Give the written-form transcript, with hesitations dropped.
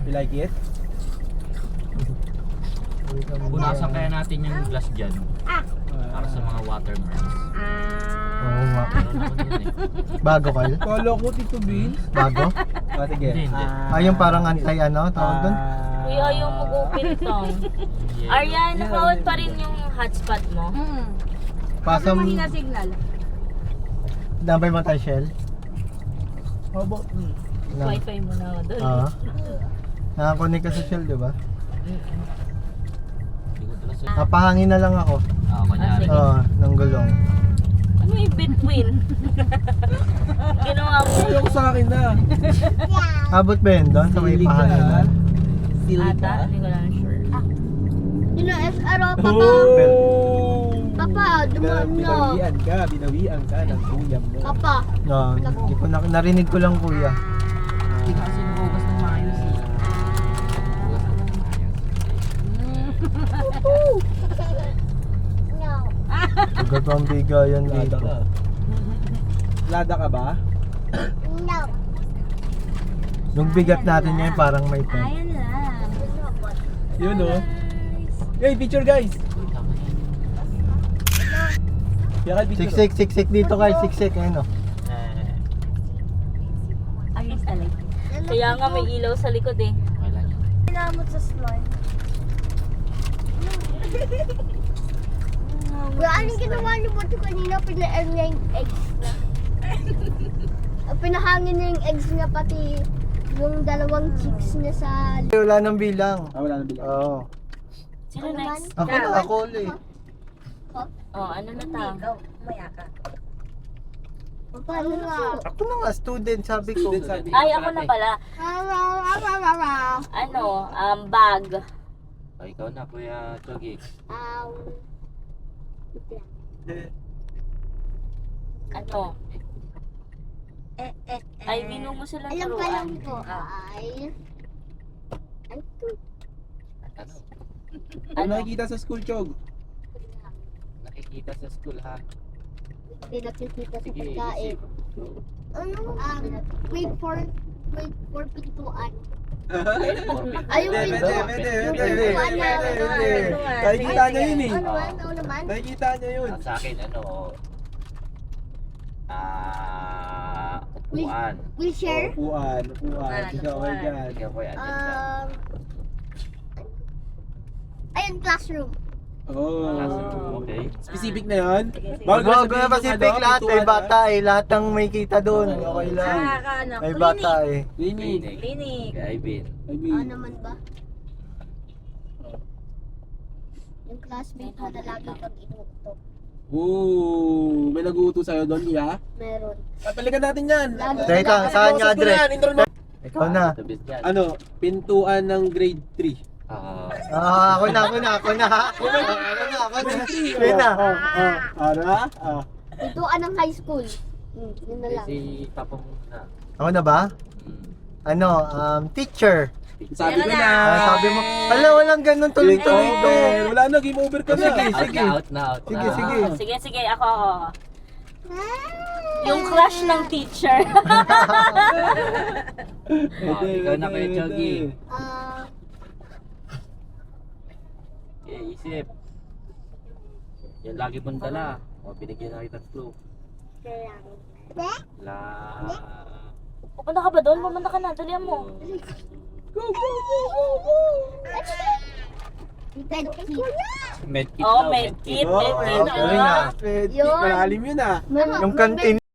You like it? Punasan kaya natin yung glass dyan. Para sa mga watermarks. Oo nga. Meron ako dun eh. Bago kayo? Kala ko, Tito Bean. Bago? Sige. Hindi. Yung parang anti tawag doon? Kuya, yung mag-open ito. Arya, naka-on pa rin yung hotspot mo? Pasam, Mahina signal. number mo tayo, Shell? How about me? Wi-Fi mo na doon. Oo. Nakakonect ka sa Shell, di ba? Hindi ko talaga sa... Napahangin na lang ako. Kunyari. sige. Oo, ng gulong. Ano yung between? Ginawa mo. Ayaw ko sa akin na. Abot ba yun doon sa may Sili ka. pahanginan? Sili Ata, ka. hindi ko lang sure. You know, Papa. Oh! Papa, dumaan na. Binawian ka ng kuyang mo. Papa. Oo, hindi ko narinig ko lang kuya. Hindi ka kasi nagugas ng maayos eh. No. Agad ang bigayan Lada dito. ka. Lada ka ba? No. Yung bigat natin ngayon parang may pen. Ayan lang. Yun oh. Hey, picture guys! Kaya ka picture. Siksik dito kay siksik. Ayun o. Ayos talaga. Kaya nga may ilaw sa likod eh. Wala niya. Pinamot sa slime. Wala, anong ginawa niyo ba ito kanina? Pina-air niya yung eggs na. Pinahangin niya yung eggs niya pati yung dalawang chicks niya sa... Wala nang bilang. Wala na bilang. Oo. Sino next? Ako ulit. Oh, ano na ta? Paano nga? Ako na nga, student sabi ko. Student sabi. Ay, ako na pala. Ano, bag. O, ikaw na, Kuya Chogi. Ano? Ay, binuo mo silang Alam ka lang turuan. ko ay... Ano? Ano? Ano nakikita sa school, Chog? Nakikita sa school ha? Hindi nakikita sa Sige, pagkain. isip. Ano? Wait for pintuan. Ay, yung pinto. Yung Pwede. pintuan na. Nakikita niya yun eh. Ano naman? Ano naman? Nakikita niya yun. Sa akin, ano, upuan. Wheelchair? Upuan. Ikaw ay dyan. Ikaw, Kuya, andyan dyan. Ayun, classroom. Oh. Okay. Specific na yun? Wag mo na Pacific lahat. May bata eh. Lahat ng may kita doon. Okay lang. Ano? May bata eh. Clinic. Clinic. Kaya Ivan. Ano naman ba? Yung classmate ko na lagi kang inuutok. Ooh, may nag-uuto sa'yo doon, Iya? Meron. Papalikan natin yan. Teka, saan yung address? Ikaw na. Tabis yan. Ano, pintuan ng grade 3. Ako na. Ako na. Yun na. Ara? Pintuan ng high school. Yun na lang. Si Papa mo na. Ako na ba? Ano, teacher. Sabi ko na. Sabi mo, walang ganun tuloy-tuloy ito. Wala na, game over ka na. Sige. Out na. Sige. Sige, ako. Yung crush ng teacher. Ikaw na, Kuya Chogi. Okay, isip. Yan lagi mong dala. O, binigyan na kitang clue. La... Pupunta ka ba doon? Pumunta ka na. Dalihan mo. Go! Medkit. Medkit Oh, daw. medkit. Oh, Medkit. galing ah. Yun. Malalim yun ah. Yung kantin.